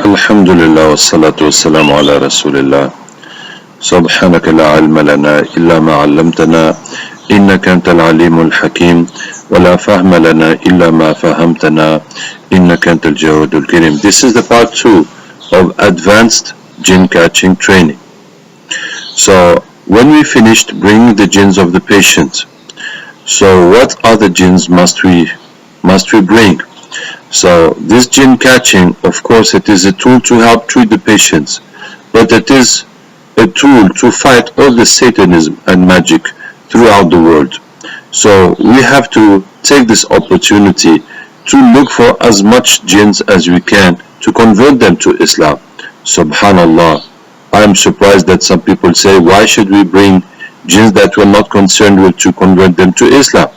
الحمد لله والصلاة والسلام على رسول الله. سبحانك لا علم لنا إلا ما علمتنا إنك أنت العليم الحكيم ولا فهم لنا إلا ما فهمتنا إنك أنت الجواد الكريم. This is the part 2 of advanced jinn catching training. So when we finished bringing the jinns of the patient, so what other jinns must we bring? So this jinn catching, of course, it is a tool to help treat the patients, but it is a tool to fight all the Satanism and magic throughout the world. So we have to take this opportunity to look for as much jinns as we can to convert them to Islam. Subhanallah, I am surprised that some people say, why should we bring jinns that we're not concerned with to convert them to Islam?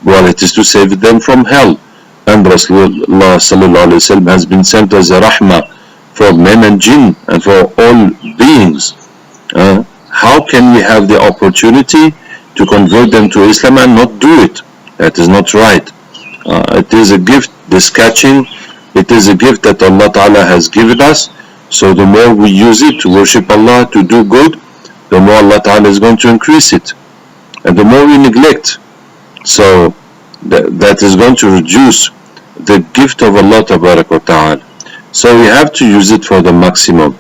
Well, it is to save them from hell. And Rasulullah sallallahu alaihi wasallam has been sent as a rahmah for men and jinn and for all beings. How can we have the opportunity to convert them to Islam and not do it? That is not right. It is a gift, this catching, it is a gift that Allah Ta'ala has given us. So the more we use it to worship Allah, to do good, the more Allah Ta'ala is going to increase it. And the more we neglect, so that is going to reduce the gift of Allah Ta'ala. So we have to use it for the maximum.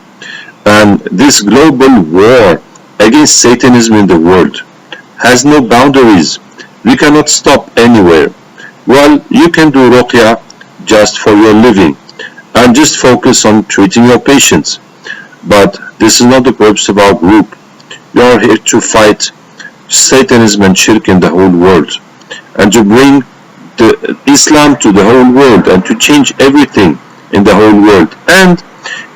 And this global war against Satanism in the world has no boundaries. We cannot stop anywhere. Well, you can do ruqya just for your living and just focus on treating your patients. But this is not the purpose of our group. We are here to fight Satanism and shirk in the whole world, and to bring the Islam to the whole world, and to change everything in the whole world. And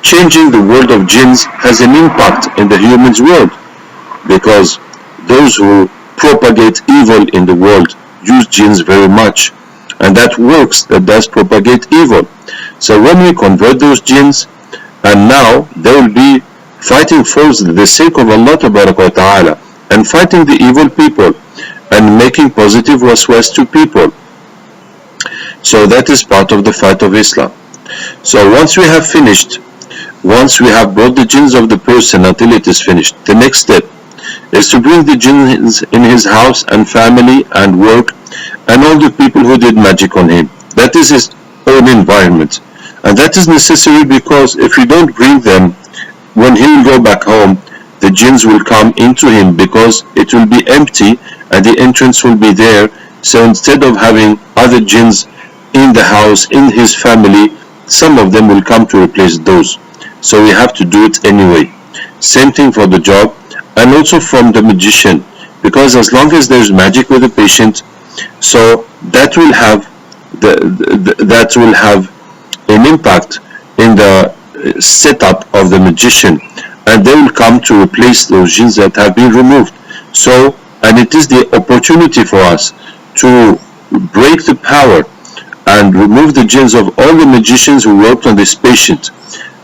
changing the world of jinns has an impact in the human's world, because those who propagate evil in the world use jinns very much, and that works, that does propagate evil. So when we convert those jinns, and now they will be fighting for the sake of Allah Ta'ala, and fighting the evil people, and making positive waswas to people. So that is part of the fight of Islam. So once we have finished, once we have brought the jinns of the person until it is finished, the next step is to bring the jinns in his house and family and work and all the people who did magic on him. That is his own environment. And that is necessary, because if we don't bring them, when he will go back home, the jinns will come into him, because it will be empty and the entrance will be there. So instead of having other jinns in the house, in his family, some of them will come to replace those. So we have to do it anyway. Same thing for the job, and also from the magician, because as long as there's magic with the patient, so that will have an impact in the setup of the magician, and they will come to replace those jinns that have been removed. So, and it is the opportunity for us to break the power and remove the jinns of all the magicians who worked on this patient.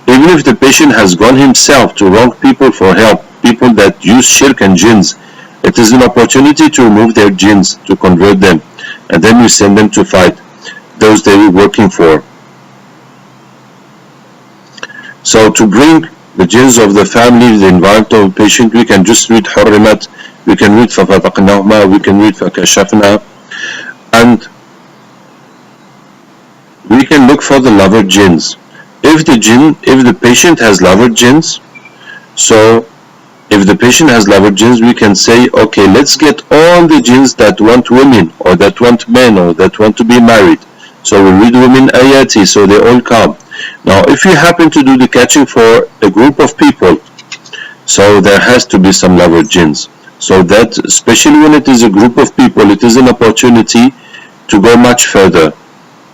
Even if the patient has gone himself to wrong people for help, people that use shirk and jinns, it is an opportunity to remove their jinns, to convert them, and then we send them to fight those they were working for. So to bring the jinns of the family, the environment of the patient, we can just read Hurrimat, we can read Fafataqnahuma, we can read Fakashafna, and we can look for the lover jinns. If the patient has lover jinns, so if the patient has lover jinns, we can say, okay, let's get all the jinns that want women, or that want men, or that want to be married. So we read women ayati, so they all come. Now if you happen to do the catching for a group of people, so there has to be some lover jinns. So that, especially when it is a group of people, it is an opportunity to go much further.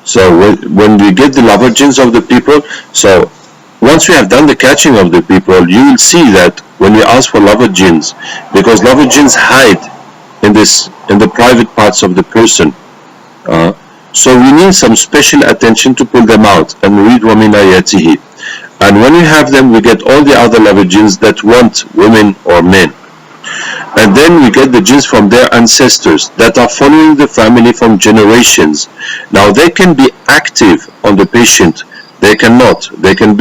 So when we get the lover jinns of the people, so once we have done the catching of the people, you will see that when we ask for lover jinns, because lover jinns hide in the private parts of the person, so we need some special attention to pull them out and read وَمِنْ آيَاتِهِ. And when we have them, we get all the other lover jinns that want women or men. And then we get the jinns from their ancestors that are following the family from generations. Now they can be active on the patient, they cannot. They can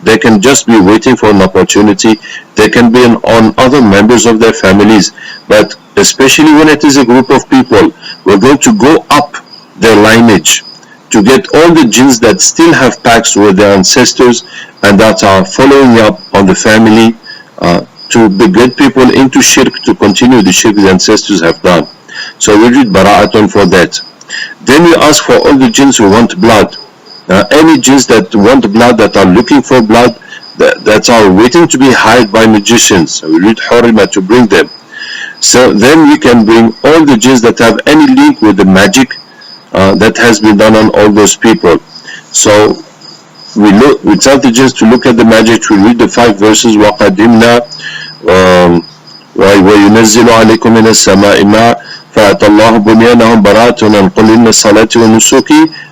They can just be waiting for an opportunity. They can be on other members of their families. But especially when it is a group of people, we're going to go up their lineage to get all the jinns that still have pacts with their ancestors and that are following up on the family to get people into shirk, to continue the shirk the ancestors have done. So we read bara'atun for that. Then we ask for all the jinns who want blood. Any jinns that want blood, that are looking for blood, that are waiting to be hired by magicians. We read hurima to bring them. So then we can bring all the jinns that have any link with the magic that has been done on all those people. So we tell the jinns to look at the magic. We read the 5 verses. وَقَدِمْنَا وَيُنَزِّلُ عَلَيْكُمْ مِنَ السَّمَاءِ مَاءً فَأَتَى اللَّهُ بُنْيَانَهُمْ بَرَاءَةٌ عَنْ قُلْ إِنَّ الصَّلَاةِ وَالنُّسُكِ,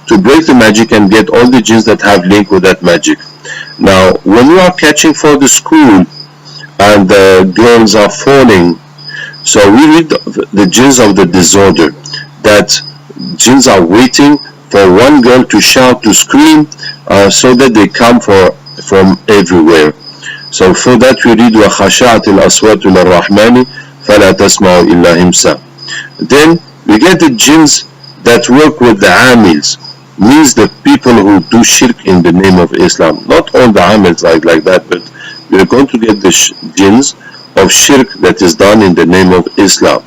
to break the magic and get all the jinns that have link with that magic. Now, when you are catching for the school and the girls are falling, so we read the jinns of the disorder, that jinns are waiting for one girl to shout, to scream, so that they come from everywhere. So for that we read وَخَشَعَتِ الْأَصْوَاتُ لِلرَّحْمَنِ فَلَا تَسْمَعُ إِلَّا هِمْسًا. Then we get the jinns that work with the amils, means the people who do shirk in the name of Islam. Not all the amils like that, but we are going to get the jinns of shirk that is done in the name of Islam.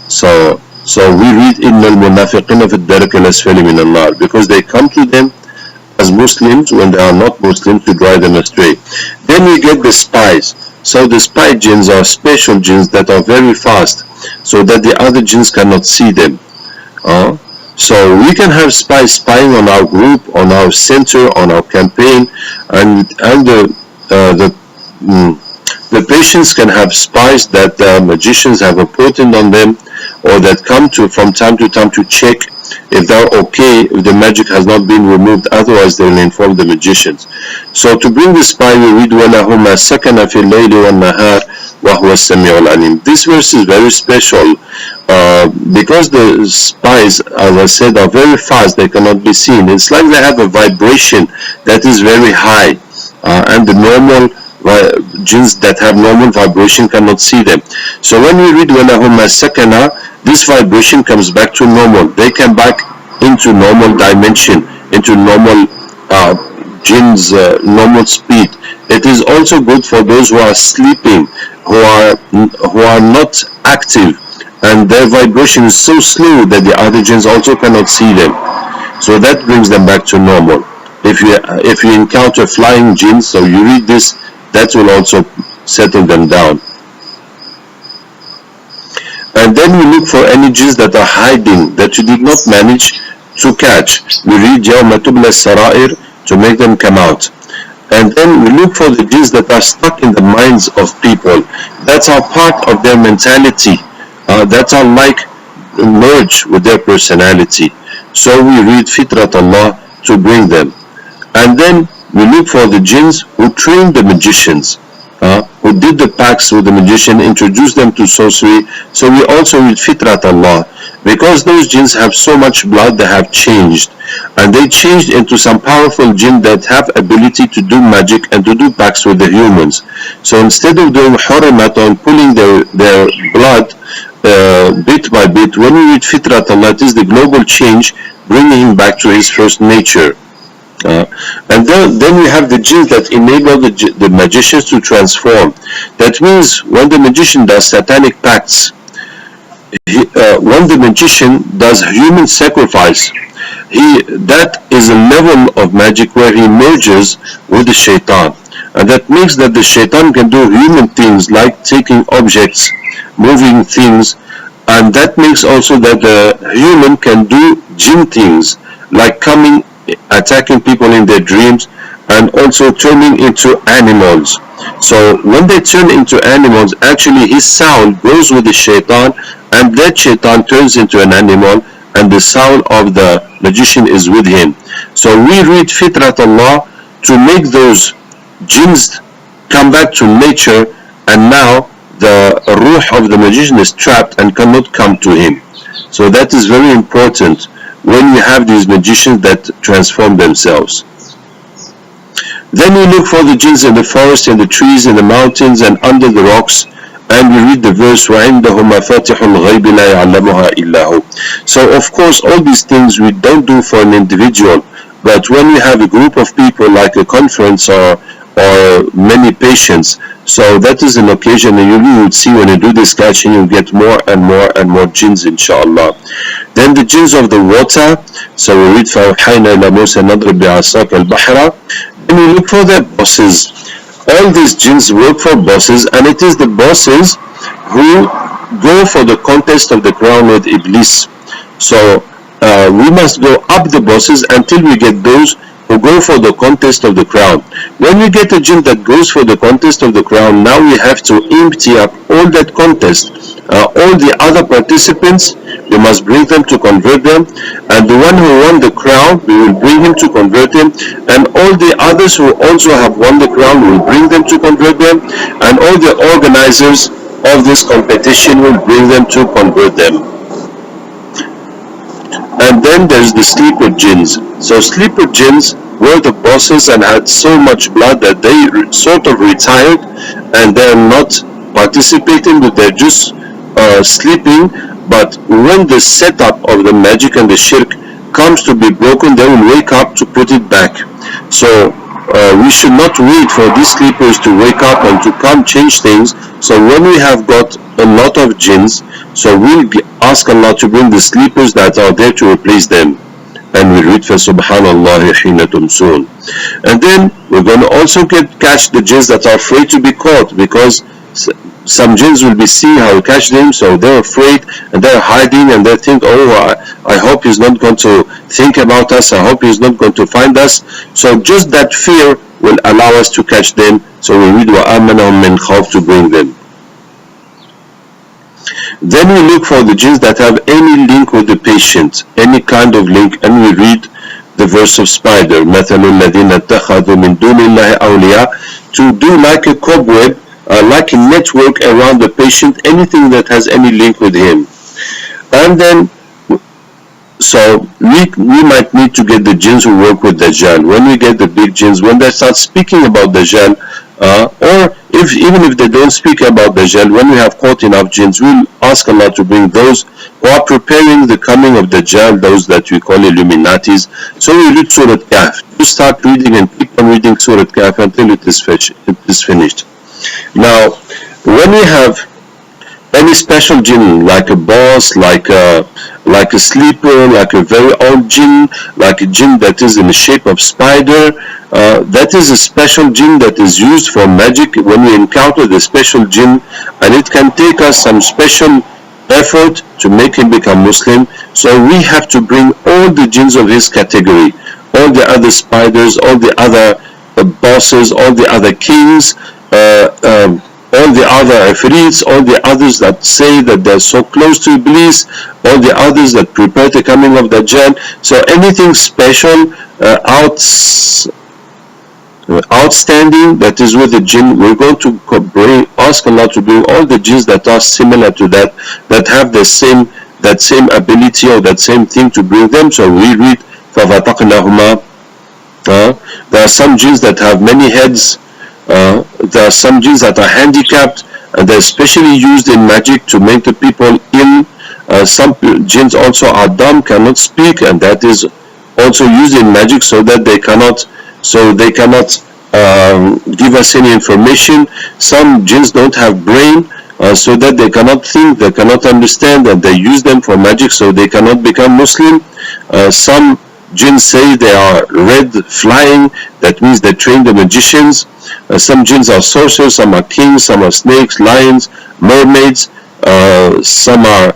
So we read إِنَّ الْمُنَافِقِينَ فِي الدَّرْكِ الْأَسْفَلِ مِنَ النَّارِ, because they come to them as Muslims when they are not Muslims to drive them astray. Then we get the spies. So the spy jinns are special jinns that are very fast, so that the other jinns cannot see them. So we can have spies spying on our group, on our center, on our campaign, and the patients can have spies that the magicians have appointed on them, or that come to from time to time to check if they're okay, if the magic has not been removed. Otherwise they will inform the magicians. So to bring the spy, we read وَلَهُ مَا سَكَنَ فِي اللَّيْلِ وَالنَّهَارِ وَهُوَ السَّمِيعُ الْعَلِيمُ. This verse is very special because the spies, as I said, are very fast. They cannot be seen. It's like they have a vibration that is very high, and the normal jinns that have normal vibration cannot see them. So when we read وَلَهُ مَا سَكَنَ, this vibration comes back to normal. They come back into normal dimension, into normal jinns, normal speed. It is also good for those who are sleeping, who are not active, and their vibration is so slow that the other jinns also cannot see them. So that brings them back to normal. If you encounter flying jinns, so you read this, that will also settle them down. And then we look for any jinns that are hiding, that you did not manage to catch. We read يَوْمَ تُبْلَى السَّرَائِرِ to make them come out. And then we look for the jinns that are stuck in the minds of people, that are part of their mentality, that are like merged with their personality. So we read Fitrat Allah to bring them. And then we look for the jinns who train the magicians, who did the pacts with the magician, introduced them to sorcery. So we also read Fitrat Allah, because those jinns have so much blood, they have changed, and they changed into some powerful jinn that have ability to do magic and to do pacts with the humans. So instead of doing hurimat and pulling their blood bit by bit, when we read Fitrat Allah, it is the global change, bringing him back to his first nature. And then we have the jinns that enable the magicians to transform. That means when the magician does satanic pacts, when the magician does human sacrifice, that is a level of magic where he merges with the shaitan, and that makes that the shaitan can do human things like taking objects, moving things, and that makes also that the human can do jinn things like coming, attacking people in their dreams, and also turning into animals. So when they turn into animals, actually his sound goes with the shaitan, and that shaitan turns into an animal, and the sound of the magician is with him. So we read Fitrat Allah to make those jinns come back to nature, and now the ruh of the magician is trapped and cannot come to him. So that is very important when you have these magicians that transform themselves. Then we look for the jinns in the forest, in the trees, in the mountains, and under the rocks. And we read the verse, وَعِنْدَهُ مَفَاتِحُ الْغَيْبِ لَا يَعْلَمُهَا إِلَّا هُ. So of course all these things we don't do for an individual, but when we have a group of people like a conference or many patients, so that is an occasion, and you would see when you do this catching you get more and more and more jinns, inshallah. Then the jinns of the water, so we read فَأَوْحَيْنَا إِلَى مُوسَى نَضْرِبْ بِعَصَاكَ الْبَحْرَ. Then we look for their bosses. All these jinns work for bosses, and it is the bosses who go for the contest of the crown with Iblis. So we must go up the bosses until we get those who go for the contest of the crown. When we get a jinn that goes for the contest of the crown, now we have to empty up all that contest. All the other participants, we must bring them to convert them, and the one who won the crown, we will bring him to convert him, and all the others who also have won the crown, we will bring them to convert them, and all the organizers of this competition will bring them to convert them. And then there's the sleeper jinns. So sleeper jinns were the bosses and had so much blood that they sort of retired, and they're not participating, but they're just sleeping. But when the setup of the magic and the shirk comes to be broken, they will wake up to put it back. So we should not wait for these sleepers to wake up and to come change things. So when we have got a lot of jinns, so we'll ask Allah to bring the sleepers that are there to replace them. And we read فَسُبْحَانَ اللَّهِ حِينَ تُمْسُونَ. And then we're going to also catch the jinns that are afraid to be caught, because some jinns will be seeing how we catch them, so they're afraid and they're hiding, and they think, oh, I hope he's not going to think about us, I hope he's not going to find us. So just that fear will allow us to catch them. So we read وَآمَنَهُمْ مِنْ خَوْفٍ to bring them. Then we look for the jinns that have any link with the patient, any kind of link, and we read the verse of spider, مَثَلُ الَّذِينَ اتَّخَذُوا مِن دُونِ اللَّهِ أَوْلِيَاءَ, to do like a cobweb, like a network around the patient, anything that has any link with him. And then, so we might need to get the jinns who work with Dajjal. When we get the big jinns, when they start speaking about Dajjal, or even if they don't speak about Dajjal, when we have caught enough jinns, we'll ask Allah to bring those who are preparing the coming of Dajjal, those that we call Illuminatis. So we read Surah Kahf. You start reading and keep on reading Surah Kahf until it is finished. Now, when we have any special jinn, like a boss, like a sleeper, like a very old jinn, like a jinn that is in the shape of spider, that is a special jinn that is used for magic. When we encounter the special jinn, and it can take us some special effort to make him become Muslim, so we have to bring all the jinns of his category, all the other spiders, all the other bosses, all the other kings, all the other Afrits, all the others that say that they're so close to Iblis, all the others that prepare the coming of Dajjal. So anything special, outstanding that is with the jinn, we're going to ask Allah to bring all the jinns that are similar to that have that same ability or that same thing to bring them. So we read فَفَتَقْنَاهُمَا. There are some jinns that have many heads. There are some jinns that are handicapped, and they're specially used in magic to make the people ill. Some jinns also are dumb, cannot speak, and that is also used in magic so that they cannot give us any information. Some jinns don't have brain, so that they cannot think, they cannot understand, and they use them for magic so they cannot become Muslim. Some jinns say they are red flying, that means they train the magicians. Some jinns are sorcerers, some are kings, some are snakes, lions, mermaids, some are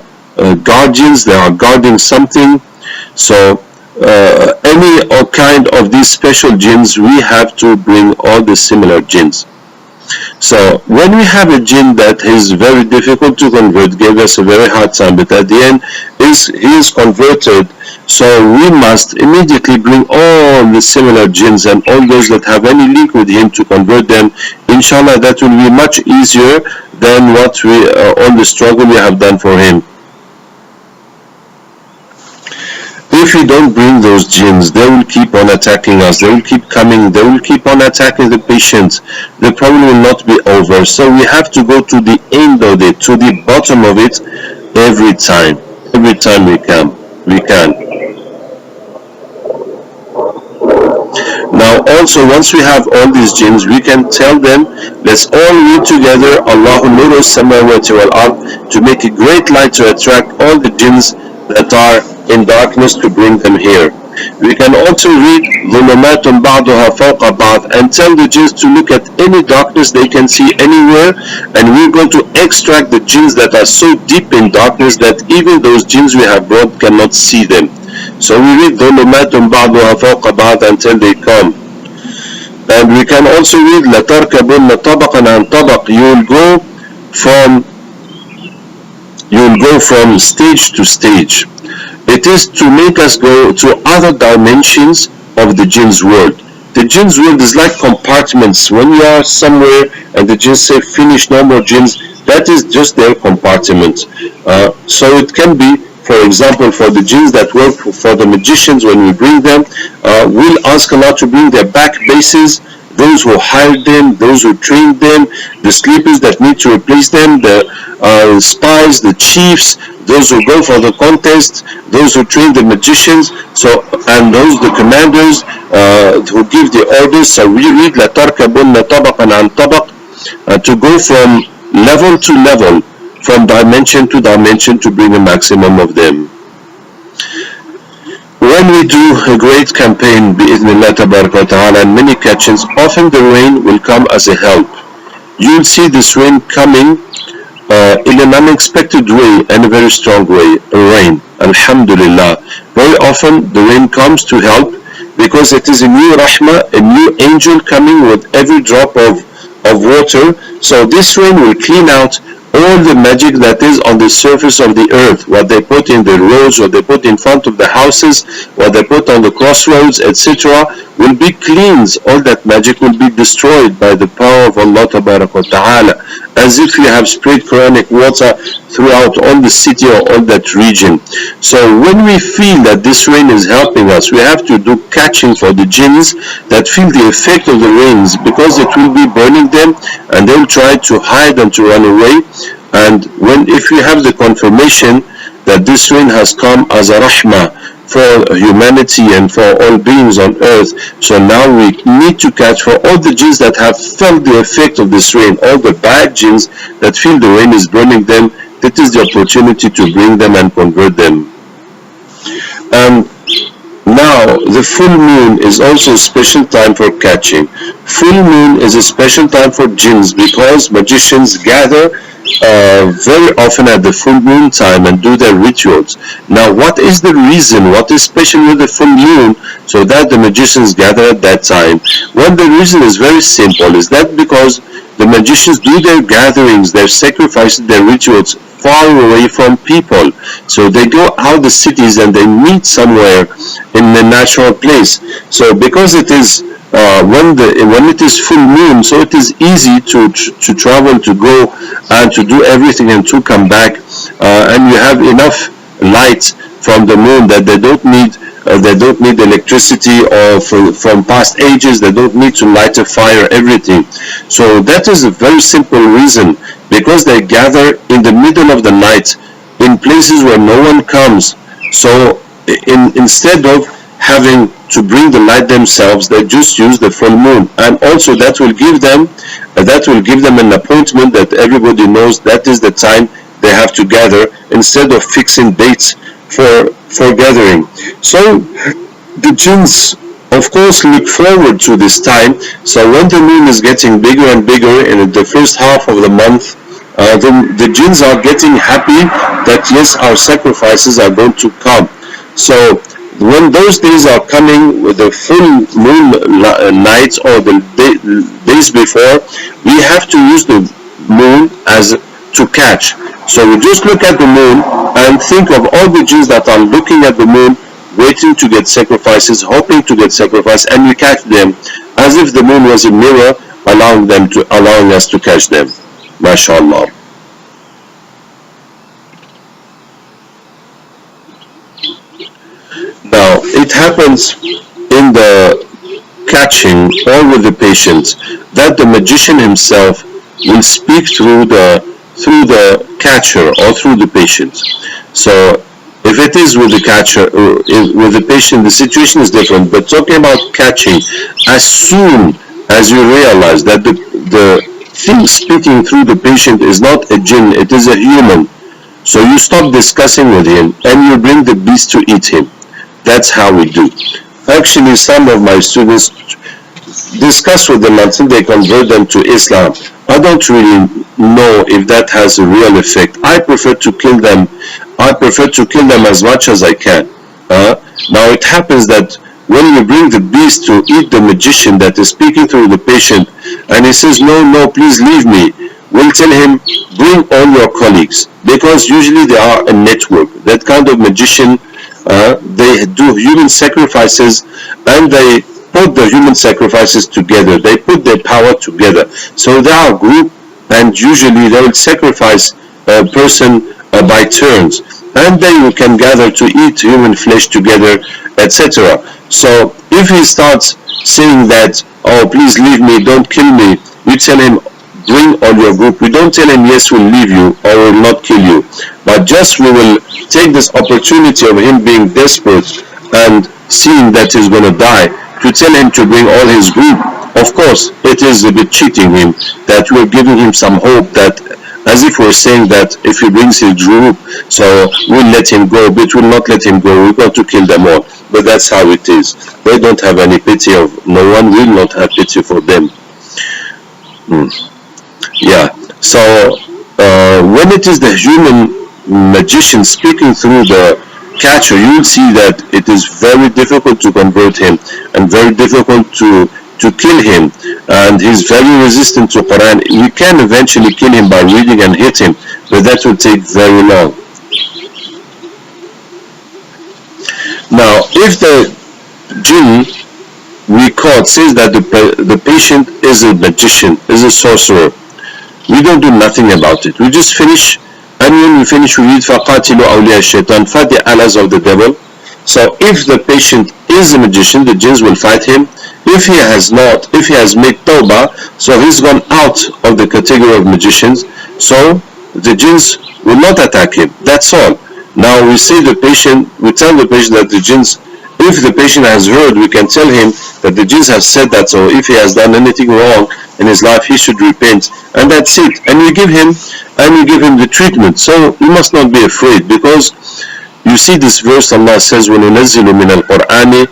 guardians, they are guarding something. So any kind of these special jinns, we have to bring all the similar jinns. So when we have a jinn that is very difficult to convert, gave us a very hard time, but at the end he is converted, so we must immediately bring all the similar jinns and all those that have any link with him to convert them. Inshallah, that will be much easier than what all the struggle we have done for him. If we don't bring those jinns, they will keep on attacking us, they will keep coming, they will keep on attacking the patients. The problem will not be over. So we have to go to the end of it, to the bottom of it, every time we can. Now also, once we have all these jinns, we can tell them, let's all read together Allahu Nuru Samawati wal Ard, to make a great light to attract all the jinns that are in darkness, to bring them here. We can also read ظُلُمَاتٌ بَعْضُهَا فَوْقَ بَعْضٍ, and tell the jinns to look at any darkness they can see anywhere, and we're going to extract the jinns that are so deep in darkness that even those jinns we have brought cannot see them. So we read ظُلُمَاتٌ بَعْضُهَا فَوْقَ بَعْضٍ until they come. And we can also read لَتَرْكَبُنَّ طَبَقًا عَنْ طَبَقٍ, you'll go from stage to stage. It is to make us go to other dimensions of the jinn's world. The jinn's world is like compartments. When you are somewhere and the jinns say finish, no more jinns, that is just their compartment. So it can be, for example, for the jinns that work for the magicians, when we bring them, we'll ask Allah to bring their back bases, those who hired them, those who trained them, the sleepers that need to replace them, the spies, the chiefs, those who go for the contest, those who train the magicians, and those the commanders who give the orders. So we read لَتَرْكَبُنَّ طَبَقًا عَنْ طَبَقٍ, to go from level to level, from dimension to dimension, to bring a maximum of them. When we do a great campaign, bi'idhnillah tabaraka wa ta'ala, and many catchings, often the rain will come as a help. You'll see this rain coming in an unexpected way and a very strong way. Rain, alhamdulillah. Very often the rain comes to help, because it is a new rahmah, a new angel coming with every drop of water. So this rain will clean out all the magic that is on the surface of the earth, what they put in the roads, what they put in front of the houses, what they put on the crossroads, etc., will be cleansed. All that magic will be destroyed by the power of Allah Tabaraka wa Ta'ala, as if you have sprayed Quranic water throughout all the city or all that region. So when we feel that this rain is helping us, we have to do catching for the jinns that feel the effect of the rains, because it will be burning them and they'll try to hide and to run away. And if we have the confirmation that this rain has come as a rahmah for humanity and for all beings on earth, so now we need to catch for all the jinns that have felt the effect of this rain, all the bad jinns that feel the rain is burning them. That is the opportunity to bring them and convert them. Now, the full moon is also a special time for catching. Full moon is a special time for jinns, because magicians gather very often at the full moon time and do their rituals. Now, what is the reason? What is special with the full moon so that the magicians gather at that time? Well, the reason is very simple. Is that because the magicians do their gatherings, their sacrifices, their rituals far away from people. So they go out the cities and they meet somewhere in a natural place. So because it is when it is full moon, so it is easy to travel, to go and to do everything and to come back, and you have enough light from the moon that they don't need electricity or from past ages. They don't need to light a fire, everything. So that is a very simple reason, because they gather in the middle of the night in places where no one comes. So instead of having to bring the light themselves, they just use the full moon, and also that will give them an appointment that everybody knows that is the time they have to gather, instead of fixing dates for gathering. So the jinns, of course, look forward to this time. So when the moon is getting bigger and bigger in the first half of the month, the jinns are getting happy that yes, our sacrifices are going to come. So when those days are coming, with the full moon nights or the days before, we have to use the moon as to catch. So we just look at the moon and think of all the jinns that are looking at the moon, waiting to get sacrifices, hoping to get sacrifice, and we catch them as if the moon was a mirror, allowing us to catch them. MashaAllah. Now, it happens in the catching or with the patient that the magician himself will speak through the catcher or through the patient. So if it is with the catcher or with the patient, the situation is different. But talking about catching, as soon as you realize that the thing speaking through the patient is not a jinn, it is a human, so you stop discussing with him and you bring the beast to eat him. That's how we do. Actually, some of my students discuss with them until they convert them to Islam. I don't really know if that has a real effect. I prefer to kill them. I prefer to kill them as much as I can. Now it happens that when we bring the beast to eat the magician that is speaking through the patient, and he says, no, no, please leave me, we'll tell him, bring all your colleagues, because usually they are a network. That kind of magician, they do human sacrifices, and they put the human sacrifices together. They put their power together. So they are a group, and usually they will sacrifice a person by turns, and then you can gather to eat human flesh together, etc. So if he starts saying that, oh, please leave me, don't kill me, you tell him, bring all your group. We don't tell him, yes, we'll leave you or we'll not kill you, but just we will take this opportunity of him being desperate and seeing that he's going to die to tell him to bring all his group. Of course, it is a bit cheating him, that we're giving him some hope, that as if we're saying that if he brings his group, so we'll let him go, but we'll not let him go, we're going to kill them all. But that's how it is. They don't have any pity of no one, will not have pity for them. Yeah, so when it is the human magician speaking through the catcher, you will see that it is very difficult to convert him and very difficult to kill him, and he's very resistant to Quran. We can eventually kill him by reading and hit him, but that will take very long. Now, if the jinn we caught says that the patient is a magician, is a sorcerer, we don't do nothing about it. We just finish, and when we finish, we read فَقَاتِلُوا أَوْلِيَاءَ الشَّيْطَانِ, fight the allies of the devil. So if the patient is a magician, the jinns will fight him. If he has not, if he has made tawbah, so he's gone out of the category of magicians, so the jinns will not attack him. That's all. Now we say the patient, we tell the patient that the jinns, if the patient has heard, we can tell him that the jinns have said that, so if he has done anything wrong in his life, he should repent, and that's it. And we give him the treatment. So we must not be afraid, because you see this verse, Allah says, وَنُنَزِّلُ مِنَ الْقُرْآنِ,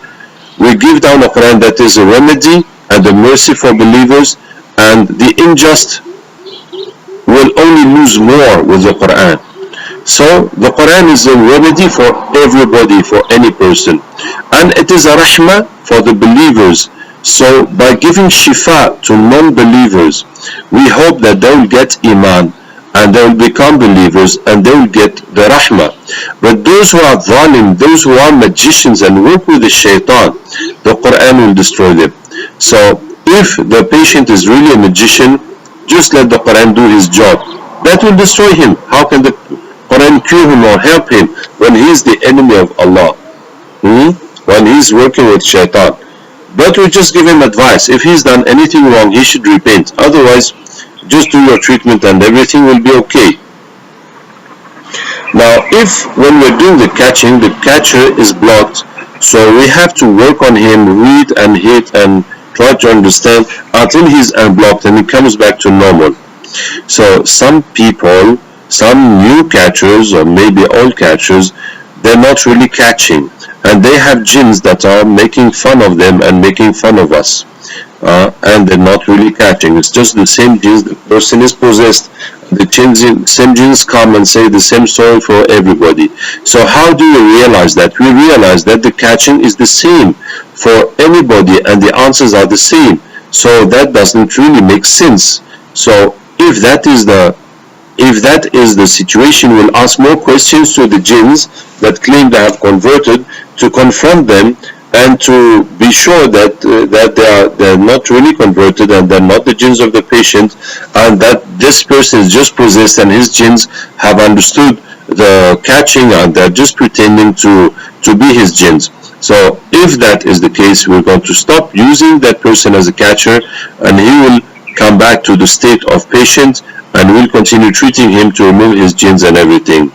we give down a Quran that is a remedy and a mercy for believers, and the unjust will only lose more with the Quran. So the Quran is a remedy for everybody, for any person, and it is a rahmah for the believers. So by giving shifa to non-believers, we hope that they will get iman and they will become believers and they will get the rahmah. But those who are zalim, those who are magicians and work with the shaitan, the Quran will destroy them. So if the patient is really a magician, just let the Quran do his job. That will destroy him. How can the Quran cure him or help him when he is the enemy of Allah? When he is working with shaitan. But we just give him advice. If he's done anything wrong, he should repent. Otherwise, just do your treatment and everything will be okay. Now, if when we're doing the catching, the catcher is blocked, so we have to work on him, read and hit and try to understand until he's unblocked and he comes back to normal. So some people, some new catchers or maybe old catchers, they're not really catching, and they have jinns that are making fun of them and making fun of us, and they're not really catching. It's just the same jinns. The person is possessed, the same jinns come and say the same story for everybody. So how do we realize that? We realize that the catching is the same for anybody and the answers are the same. So that doesn't really make sense. So if that is the situation, we'll ask more questions to the jinns that claim they have converted, to confront them and to be sure that they're not really converted and they're not the jinns of the patient, and that this person is just possessed and his jinns have understood the catching and they're just pretending to be his jinns. So if that is the case, we're going to stop using that person as a catcher, and he will come back to the state of patient, and we'll continue treating him to remove his jinns and everything.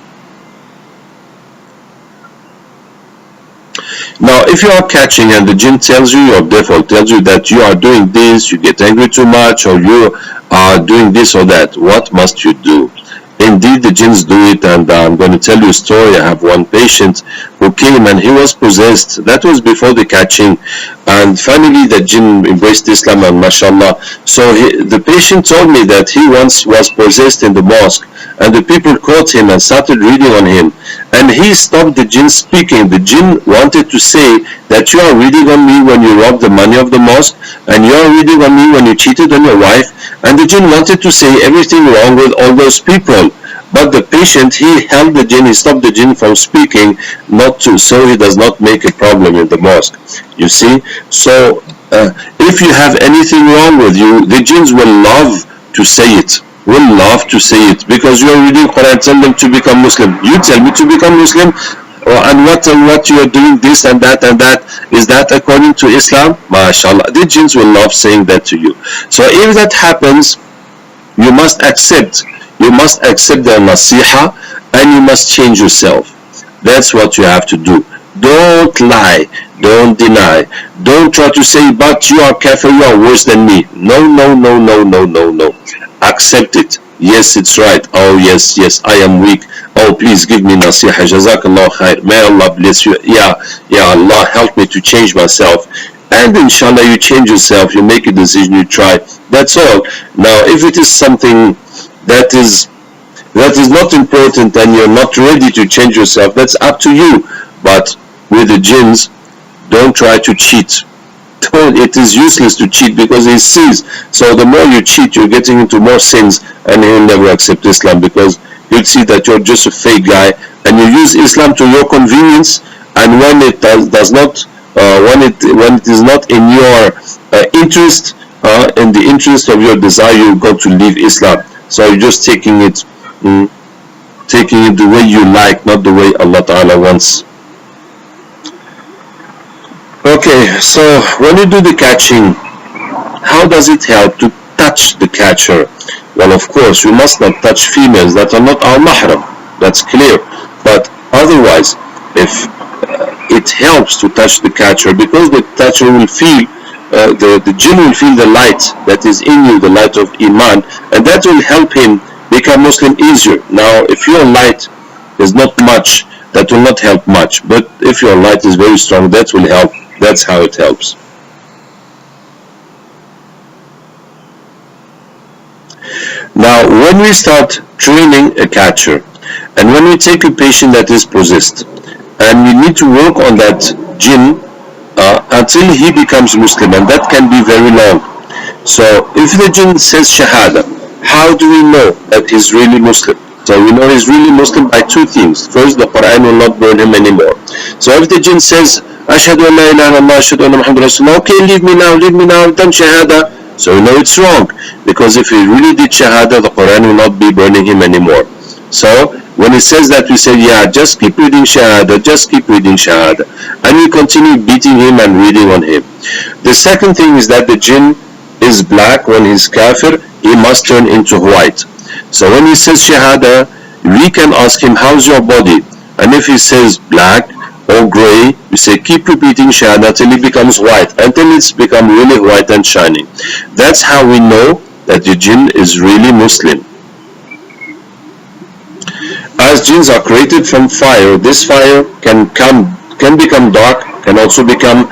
Now, if you are catching and the jinn tells you, your devil tells you that you are doing this, you get angry too much, or you are doing this or that, what must you do? Indeed, the jinns do it, and I'm going to tell you a story. I have one patient who came and he was possessed. That was before the catching, and finally the jinn embraced Islam, and mashallah. So the patient told me that he once was possessed in the mosque, and the people caught him and started reading on him, and he stopped the jinn speaking. The jinn wanted to say that you are reading on me when you robbed the money of the mosque, and you are reading on me when you cheated on your wife, and the jinn wanted to say everything wrong with all those people. But the patient, he held the jinn, he stopped the jinn from speaking, not to, so he does not make a problem in the mosque. You see? So if you have anything wrong with you, the jinns will love to say it. Will love to say it, because you are reading Quran. Tell them to become Muslim. You tell me to become Muslim, and what you are doing, this and that, is that according to Islam? MashaAllah, the jinns will love saying that to you. So if that happens, you must accept their nasiha, and you must change yourself. That's what you have to do. Don't lie, don't deny, don't try to say, but you are kafir, you are worse than me. No. Accept it. Yes, it's right. Oh yes, I am weak. Oh, please give me nasiha. Jazakallah khair. May Allah bless you. Yeah, Allah help me to change myself. And inshallah you change yourself, you make a decision, you try. That's all. Now if it is something that is not important and you're not ready to change yourself, that's up to you. But with the jinns, don't try to cheat. It is useless to cheat, because he sees. So the more you cheat, you're getting into more sins, and he will never accept Islam, because he'll see that you're just a fake guy, and you use Islam to your convenience, and when it does not, when it is not in your interest, in the interest of your desire, you're going to leave Islam. So you're just taking it the way you like, not the way Allah Ta'ala wants. Okay, so when you do the catching, how does it help to touch the catcher? Well, of course, we must not touch females that are not our mahram. That's clear. But otherwise, if it helps to touch the catcher, because the catcher will feel, the jinn will feel the light that is in you, the light of Iman, and that will help him become Muslim easier. Now, if your light is not much, that will not help much. But if your light is very strong, that will help. That's how it helps. Now, when we start training a catcher, and when we take a patient that is possessed, and we need to work on that jinn until he becomes Muslim, and that can be very long. So, if the jinn says Shahada, how do we know that he's really Muslim? So we know he's really Muslim by two things. First, the Quran will not burn him anymore. So if the jinn says, Ashhadu an la ilaha illallah, Ashhadu anna Muhammad Rasulullah, okay, leave me now, done Shahada. So we know it's wrong, because if he really did Shahada, the Quran will not be burning him anymore. So when he says that, we say, yeah, just keep reading Shahada, and we continue beating him and reading on him. The second thing is that the jinn is black. When he's kafir, he must turn into white. So when he says Shahada, we can ask him, how's your body? And if he says black or gray, we say keep repeating Shahada till it becomes white, until it's become really white and shining. That's how we know that the jinn is really Muslim. As jinns are created from fire, this fire can become dark, can also become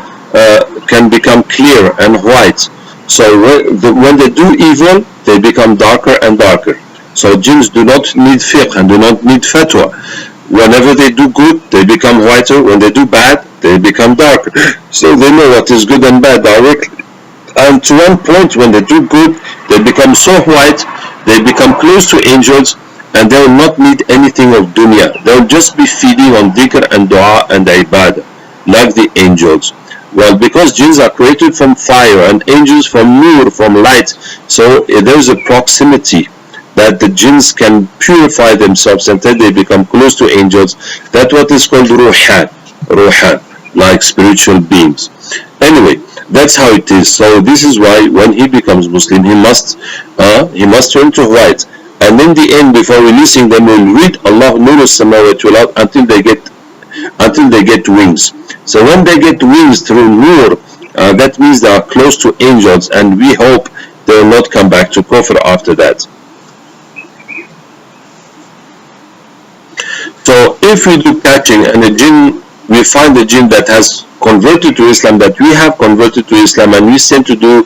clear and white. So when they do evil, they become darker and darker. So jinns do not need fiqh and do not need fatwa. Whenever they do good, they become whiter. When they do bad, they become darker. So they know what is good and bad directly. And to one point, when they do good, they become so white, they become close to angels, and they will not need anything of dunya. They will just be feeding on dhikr and dua and ibadah, like the angels. Well, because jinns are created from fire and angels from nur, from light, so there is a proximity that the jinns can purify themselves until they become close to angels. That's what is called ruhan. like spiritual beings. Anyway, that's how it is. So this is why when he becomes Muslim, he must turn to white, and in the end, before releasing them, we'll read Allah Nur Samawati wal Ard until they get wings. So when they get wings through Nur, that means they are close to angels, and we hope they will not come back to kufr after that. So if we do catching and a jinn, we find a jinn that has converted to Islam, that we have converted to Islam, and we sent to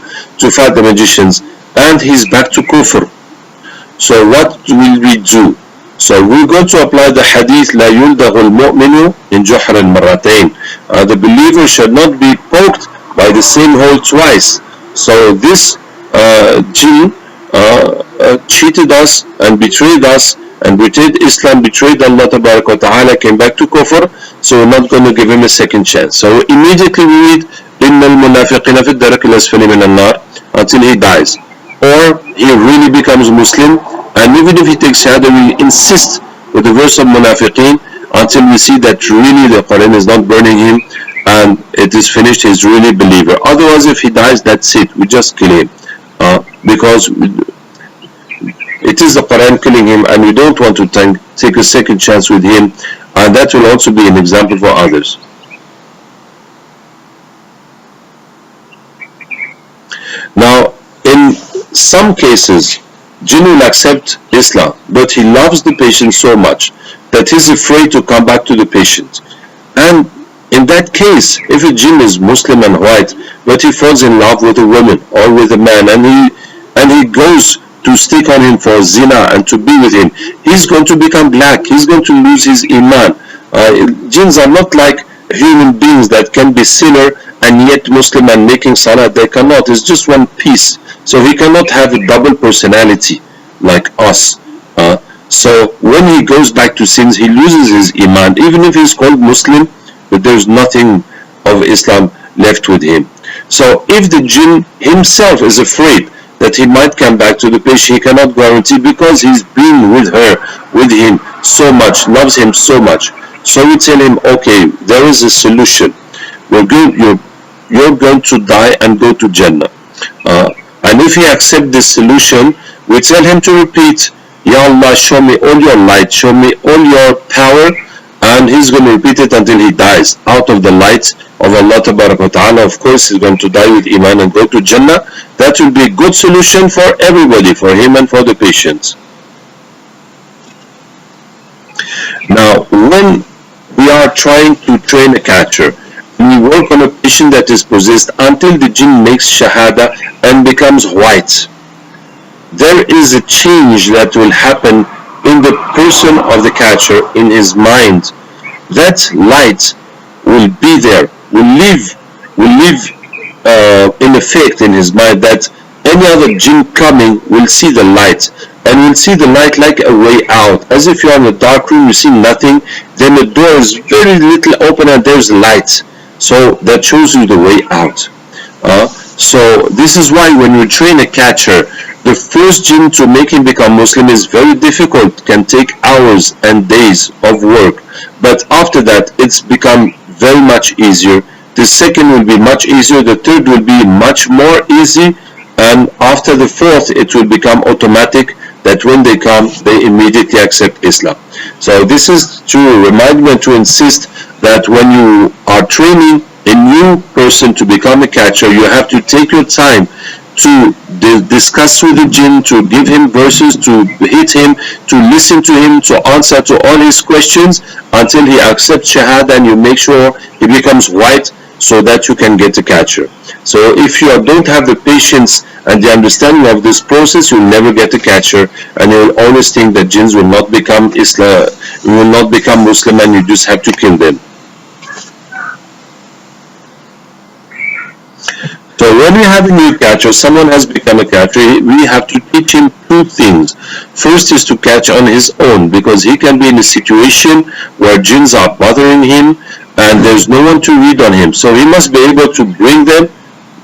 fight the magicians, and he's back to kufr. So what will we do? So we're going to apply the hadith لا يلدغ المؤمن in جحر المرتين. The believer should not be poked by the same hole twice. So this jinn cheated us and betrayed us, and betrayed Islam, betrayed Allah Ta'ala, came back to kufr, so we're not going to give him a second chance. So immediately we read إِنَّ الْمُنَافِقِينَ فِي الدَّرَكِ الْأَسْفَلِ مِنَ النَّارِ until he dies. Or he really becomes Muslim, and even if he takes shahada, we insist with the verse of munafiqeen until we see that really the Quran is not burning him and it is finished, he's really believer. Otherwise, if he dies, that's it, we just kill him, because it is the Quran killing him, and we don't want to take a second chance with him, and that will also be an example for others. Now, in some cases, jinn will accept Islam, but he loves the patient so much that he's afraid to come back to the patient. And in that case, if a jinn is Muslim and white, but he falls in love with a woman or with a man, and he goes to stick on him for zina and to be with him, he's going to become black, he's going to lose his iman. Jinns are not like human beings that can be sinner and yet Muslim and making salah. They cannot. It's just one piece. So he cannot have a double personality like us. So when he goes back to sins, he loses his iman, even if he's called Muslim, but there's nothing of Islam left with him. So if the jinn himself is afraid that he might come back to the patient, he cannot guarantee, because he's been with him so much, loves him so much. So we tell him, okay, there is a solution. You're going to die and go to Jannah. And if he accepts this solution, we tell him to repeat, Ya Allah, show me all your light, show me all your power, and he's going to repeat it until he dies out of the light of Allah Ta'ala. Of course, he's going to die with iman and go to Jannah. That will be a good solution for everybody, for him and for the patient. Now, when we are trying to train a catcher, we work on a patient that is possessed until the jinn makes shahada and becomes white. There is a change that will happen in the person of the catcher, in his mind. That light will be there, will live in effect in his mind, that any other jinn coming will see the light, and will see the light like a way out, as if you're in a dark room, you see nothing, then the door is very little open and there's light, so that shows you the way out. So this is why when you train a catcher, the first jinn to make him become Muslim is very difficult, can take hours and days of work, but after that it's become very much easier. The second will be much easier, the third will be much more easy, and after the fourth it will become automatic, that when they come they immediately accept Islam. So this is to remind me, to insist that when you are training a new person to become a catcher, you have to take your time to discuss with the jinn, to give him verses, to hit him, to listen to him, to answer to all his questions until he accepts shahada, and you make sure he becomes white so that you can get a catcher. So if you don't have the patience and the understanding of this process, you'll never get a catcher, and you'll always think that jinns will not become Muslim, and you just have to kill them. So when we have a new catcher, someone has become a catcher, we have to teach him two things. First is to catch on his own, because he can be in a situation where jinns are bothering him and there's no one to read on him. So he must be able to bring them,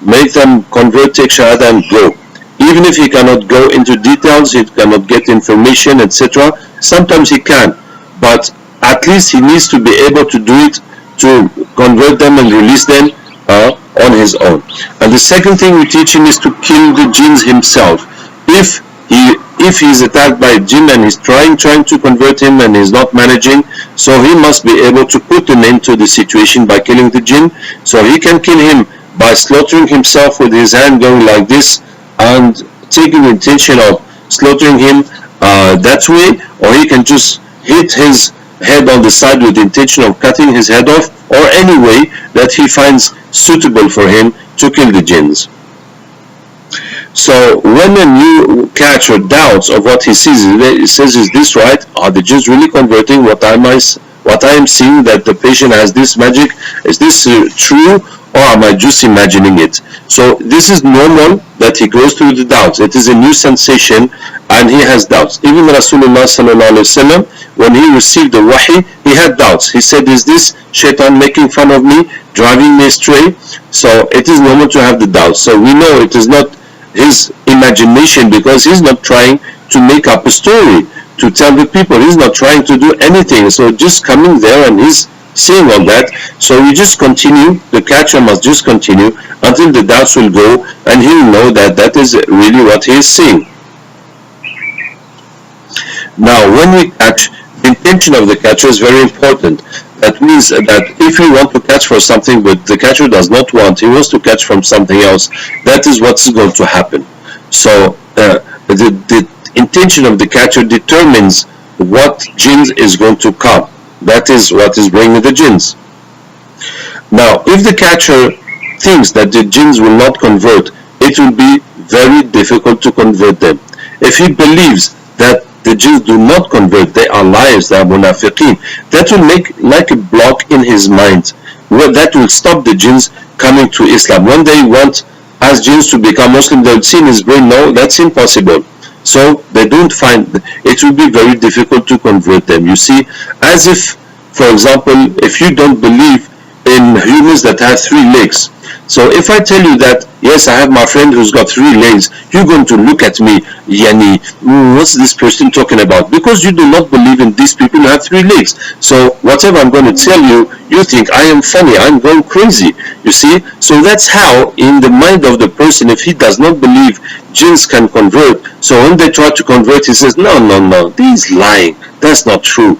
make them convert, take shahada and go. Even if he cannot go into details, he cannot get information, etc. Sometimes he can, but at least he needs to be able to do it, to convert them and release them on his own. And the second thing we teach him is to kill the jinns himself. If he is attacked by a jinn and he's trying to convert him and he's not managing, so he must be able to put an end to the situation by killing the jinn. So he can kill him by slaughtering himself with his hand going like this and taking the intention of slaughtering him that way, or he can just hit his head on the side with the intention of cutting his head off, or any way that he finds suitable for him to kill the jinns. So when a new catcher doubts of what he sees, he says, is this right? Are the jinns really converting? What I am seeing, that the patient has this magic, is this true, or am I just imagining it? So this is normal that he goes through the doubts. It is a new sensation and he has doubts. Even Rasulullah sallallahu alaihi wasallam, when he received the wahi, he had doubts. He said, is this shaitan making fun of me, driving me astray? So it is normal to have the doubts. So we know it is not his imagination, because he's not trying to make up a story to tell the people. He's not trying to do anything. So just coming there and he's seeing all that. So we just continue, the catcher must just continue until the doubts will go and he will know that that is really what he is seeing. Now when we catch, the intention of the catcher is very important. That means that if you want to catch for something but the catcher does not want, he wants to catch from something else, that is what is going to happen. So the intention of the catcher determines what jinns is going to come. That is what is bringing the jinns. Now if the catcher thinks that the jinns will not convert, it will be very difficult to convert them. If he believes that the jinns do not convert, they are liars, they are munafiqeen, that will make like a block in his mind. That will stop the jinns coming to Islam. When they want as jinns to become Muslim, they will see in his brain, no, that's impossible. So they don't find, it will be very difficult to convert them. You see, as if, for example, if you don't believe in humans that have 3 legs, so if I tell you that, yes, I have my friend who's got 3 legs, you're going to look at me, Yani, what's this person talking about? Because you do not believe in these people who have 3 legs. So whatever I'm going to tell you, you think I am funny, I'm going crazy. You see? So that's how, in the mind of the person, if he does not believe jinns can convert, so when they try to convert, he says, no, he's lying, that's not true.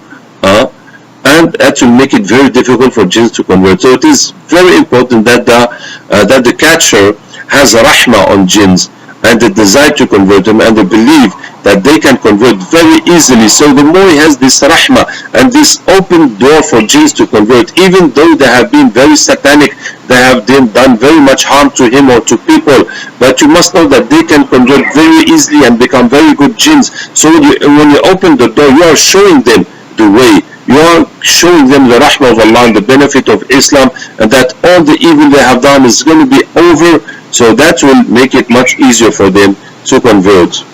And that will make it very difficult for jinns to convert. So it is very important that the catcher has a rahmah on jinns and the desire to convert them and the belief that they can convert very easily. So the more he has this rahmah and this open door for jinns to convert, even though they have been very satanic, they have done very much harm to him or to people, but you must know that they can convert very easily and become very good jinns. So when you open the door, you are showing them the way. You are showing them the rahmah of Allah and the benefit of Islam, and that all the evil they have done is going to be over. So that will make it much easier for them to convert.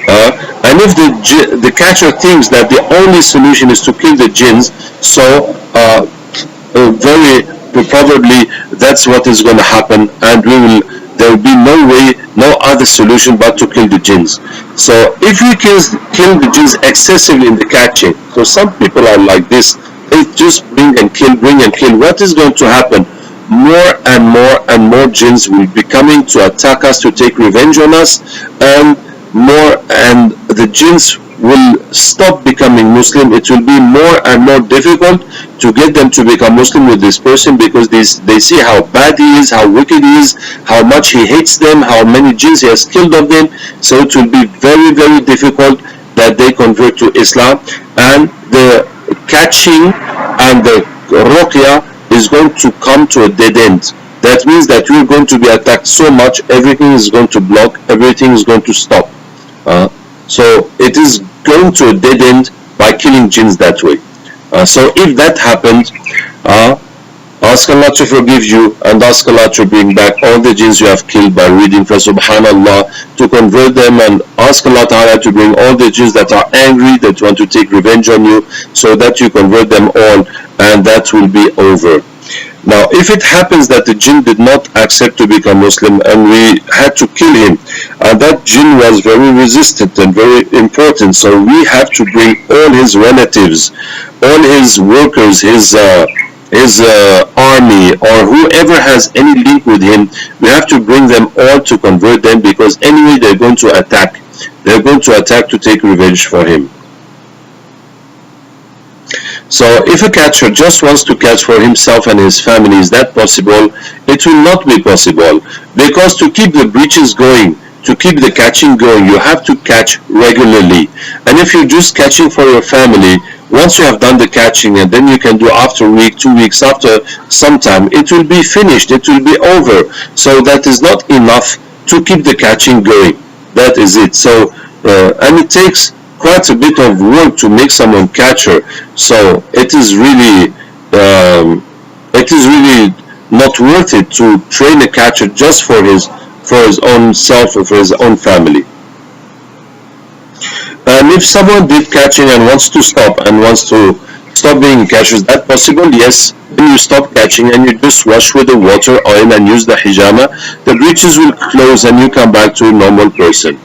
And if the catcher thinks that the only solution is to kill the jinns, so very probably that's what is going to happen, and there will be no way, no other solution but to kill the jinns. So if we kill the jinns excessively in the catching, so some people are like this, they just bring and kill. What is going to happen? More and more jinns will be coming to attack us, to take revenge on us, and the jinns will stop becoming Muslim. It will be more and more difficult to get them to become Muslim with this person, because they see how bad he is, how wicked he is, how much he hates them, how many jinns he has killed of them. So it will be very, very difficult that they convert to Islam, and the catching and the ruqya is going to come to a dead end. That means that you're going to be attacked so much, everything is going to block, everything is going to stop. So it is going to a dead end by killing jinns that way. So if that happens, ask Allah to forgive you and ask Allah to bring back all the jinns you have killed by reading for Subhanallah, to convert them, and ask Allah Ta'ala to bring all the jinns that are angry, that want to take revenge on you, so that you convert them all, and that will be over. Now if it happens that the jinn did not accept to become Muslim and we had to kill him, and that jinn was very resistant and very important, so we have to bring all his relatives, all his workers, his army, or whoever has any link with him, we have to bring them all to convert them, because anyway they're going to attack. They're going to attack to take revenge for him. So if a catcher just wants to catch for himself and his family, is that possible? It will not be possible, because to keep the breaches going, to keep the catching going, you have to catch regularly. And if you're just catching for your family, once you have done the catching, and then you can do after a week, 2 weeks, after some time, it will be finished, it will be over. So that is not enough to keep the catching going. That is it. So and it takes quite a bit of work to make someone catcher. So it is really not worth it to train a catcher just for his own self or for his own family. And if someone did catching and wants to stop being a catcher, is that possible? Yes. When you stop catching and you just wash with the water, oil, and use the hijama, the breaches will close and you come back to a normal person.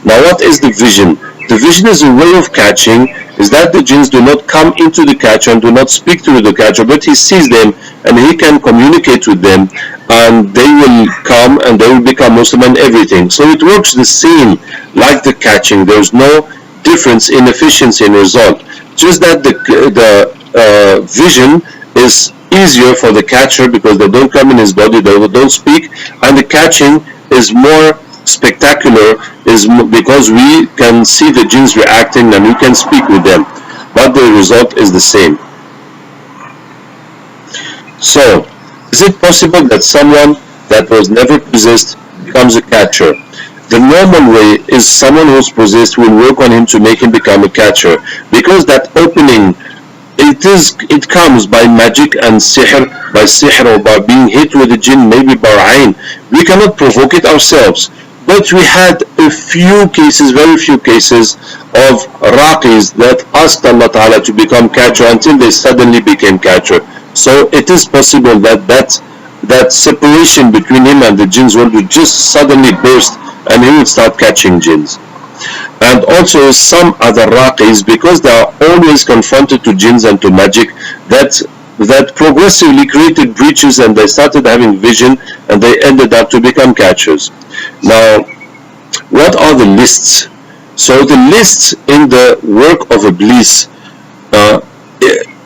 Now, what is the vision? The vision is a way of catching, is that the jinns do not come into the catcher and do not speak to the catcher, but he sees them and he can communicate with them, and they will come and they will become Muslim and everything. So it works the same like the catching. There's no difference in efficiency and result, just that the vision is easier for the catcher because they don't come in his body, they don't speak, and the catching is more spectacular because we can see the jinns reacting and we can speak with them, but the result is the same. So, is it possible that someone that was never possessed becomes a catcher? The normal way is someone who's possessed will work on him to make him become a catcher, because that opening, it comes by magic and sihr, or by being hit with a jinn, maybe bar'ain. We cannot provoke it ourselves. But we had a few cases, very few cases, of raqis that asked Allah Ta'ala to become catcher until they suddenly became catcher. So it is possible that separation between him and the jinns world would just suddenly burst and he would start catching jinns. And also some other raqis, because they are always confronted to jinns and to magic, that progressively created breaches and they started having vision and they ended up to become catchers. Now, what are the lists? So the lists in the work of Iblis,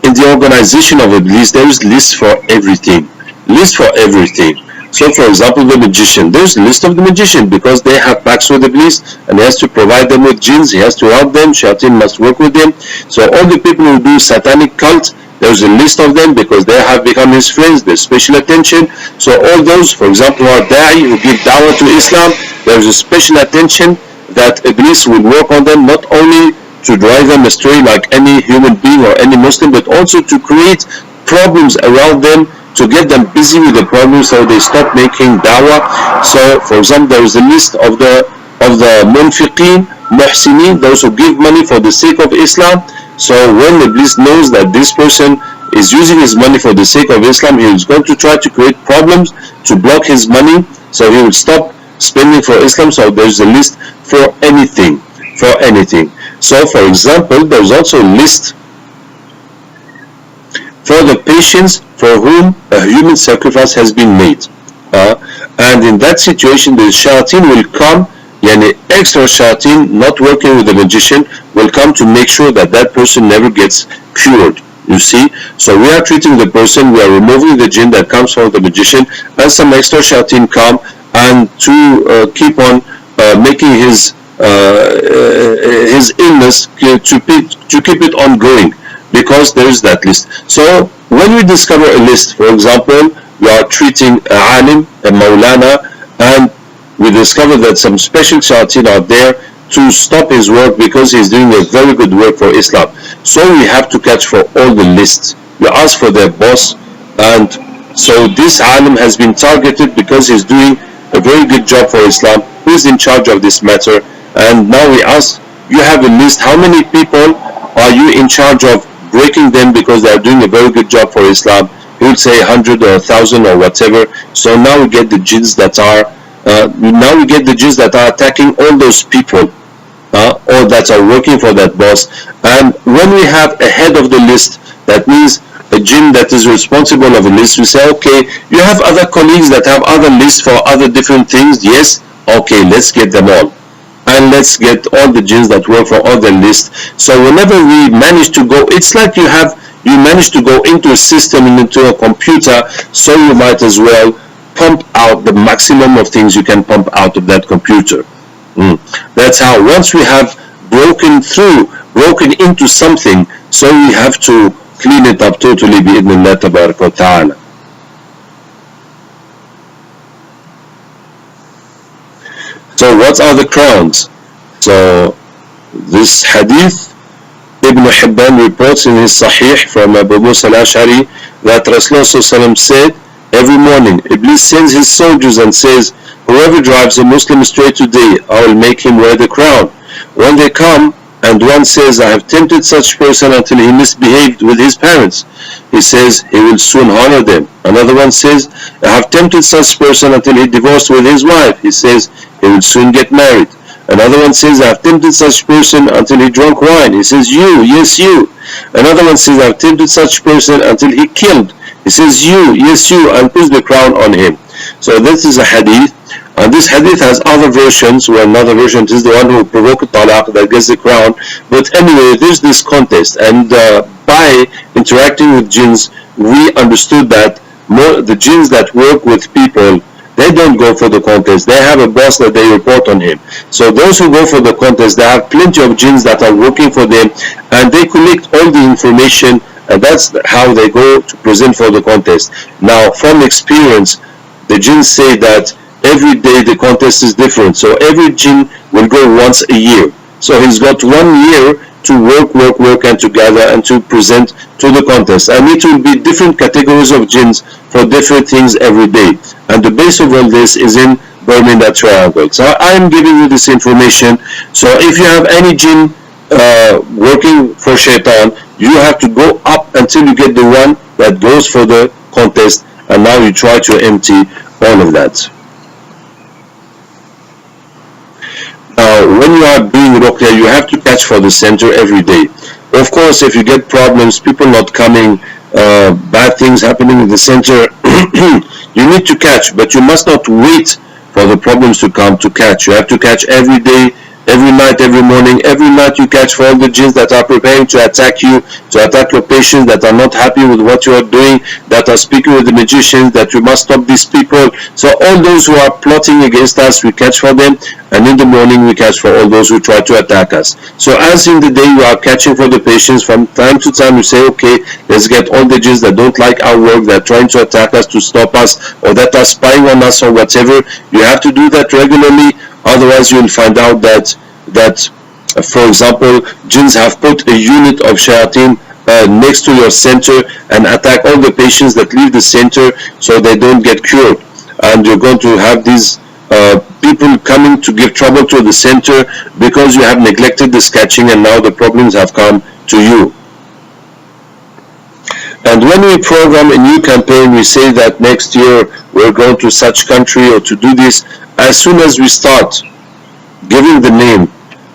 in the organization of Iblis, there is lists for everything. List for everything. So for example, the magician, there's a list of the magician because they have pacts with Iblis and he has to provide them with jinns, he has to help them, shayateen must work with them. So all the people who do satanic cult, there's a list of them because they have become his friends, there's special attention. So all those, for example, who are da'i, who give da'wah to Islam, there's a special attention that Iblis will work on them, not only to drive them astray like any human being or any Muslim, but also to create problems around them, to get them busy with the problems so they stop making da'wah. So for example, there is a list of the munfiqeen, muhsinin, those who give money for the sake of Islam. So when Iblis knows that this person is using his money for the sake of Islam, he is going to try to create problems to block his money, so he will stop spending for Islam. So there's a list for anything, So for example, there's also a list for the patients for whom a human sacrifice has been made. And in that situation, the shayateen will come, extra shayateen not working with the magician will come to make sure that that person never gets cured. You see, so we are treating the person, we are removing the jinn that comes from the magician, and some extra shayateen come and to keep on making his illness to keep it ongoing, because there is that list. So when we discover a list, for example, we are treating a alim, a maulana, and we discover that some special shayateen are there to stop his work because he's doing a very good work for Islam. So we have to catch for all the lists. We ask for their boss, and so this alim has been targeted because he's doing a very good job for Islam. Who is in charge of this matter? And now we ask, you have a list, how many people are you in charge of breaking them because they are doing a very good job for Islam? He would say 100 or 1,000 or whatever. So now we get the jinns that are attacking all those people or that are working for that boss. And when we have a head of the list, that means a jinn that is responsible of a list, we say, okay, you have other colleagues that have other lists for other different things. Yes, okay, let's get them all. And let's get all the jinns that work for all the lists. So whenever we manage to go, it's like you manage to go into a system and into a computer, so you might as well pump out the maximum of things you can pump out of that computer. That's how, once we have broken into something, so we have to clean it up totally bi'idhnillah tabarak wa ta'ala. So what are the crowns? So this hadith, Ibn Hibban reports in his Sahih from Abu Musa al-Ash'ari that Rasulullah said, every morning Iblis sends his soldiers and says, whoever drives a Muslim astray today, I will make him wear the crown. When they come, and one says, I have tempted such person until he misbehaved with his parents, he says he will soon honor them. Another one says, I have tempted such person until he divorced with his wife, he says he will soon get married. Another one says, I have tempted such person until he drank wine, he says, you, yes you. Another one says, I have tempted such person until he killed, he says, you, yes you, and puts the crown on him. So this is a hadith. And this hadith has other versions, where another version is the one who provoked talaq that gets the crown. But anyway, there's this contest, and by interacting with jinns, we understood that the jinns that work with people, they don't go for the contest. They have a boss that they report on him. So those who go for the contest, they have plenty of jinns that are working for them, and they collect all the information, and that's how they go to present for the contest. Now, from experience, the jinns say that every day the contest is different. So every jinn will go once a year. So he's got 1 year to work and to gather and to present to the contest. And it will be different categories of jinns for different things every day. And the base of all this is in Bermuda Triangle. So I am giving you this information. So if you have any jinn working for shaitan, you have to go up until you get the one that goes for the contest. And now you try to empty all of that. Now, when you are doing ruqya, you have to catch for the center every day. Of course, if you get problems, people not coming, bad things happening in the center, you need to catch, but you must not wait for the problems to come to catch. You have to catch every day, every night, every morning. Every night you catch for all the jinns that are preparing to attack you, to attack your patients, that are not happy with what you are doing, that are speaking with the magicians, that you must stop these people. So all those who are plotting against us, we catch for them, and in the morning we catch for all those who try to attack us. So as in the day you are catching for the patients, from time to time you say, okay, let's get all the jinns that don't like our work, that are trying to attack us, to stop us, or that are spying on us or whatever. You have to do that regularly. Otherwise, you will find out that for example, jinns have put a unit of shayateen next to your center and attack all the patients that leave the center, so they don't get cured. And you're going to have these people coming to give trouble to the center because you have neglected the catching, and now the problems have come to you. And when we program a new campaign, we say that next year we're going to such country or to do this. As soon as we start giving the name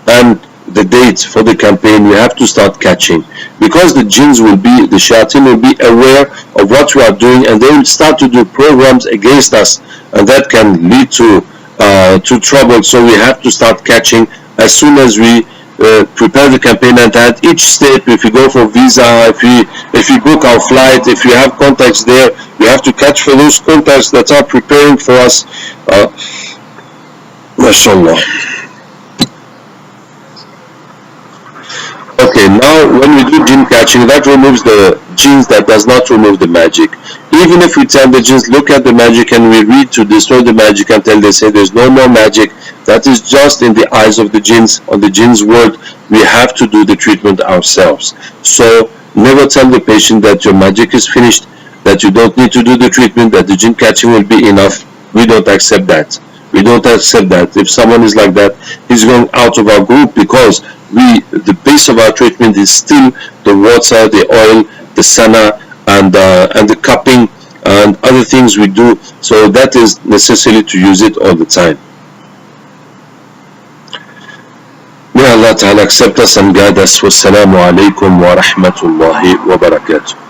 and the date for the campaign, we have to start catching, because the jinns will be, the shayateen will be aware of what we are doing, and they will start to do programs against us, and that can lead to trouble. So we have to start catching as soon as we prepare the campaign. And at each step, if we go for visa, if we book our flight, if we have contacts there, we have to catch for those contacts that are preparing for us. MashaAllah. Okay, now when we do jinn catching, that removes the jinns, that does not remove the magic. Even if we tell the jinns, look at the magic, and we read to destroy the magic until they say there's no more magic, that is just in the eyes of the jinns, on the jinns' word. We have to do the treatment ourselves. So never tell the patient that your magic is finished, that you don't need to do the treatment, that the jinn catching will be enough. We don't accept that. We don't accept that. If someone is like that, he's going out of our group, because the base of our treatment is still the water, the oil, the sana, and the cupping and other things we do. So that is necessary to use it all the time. May Allah Ta'ala accept us and guide us. Wassalamu alaikum wa rahmatullahi wa barakatuh.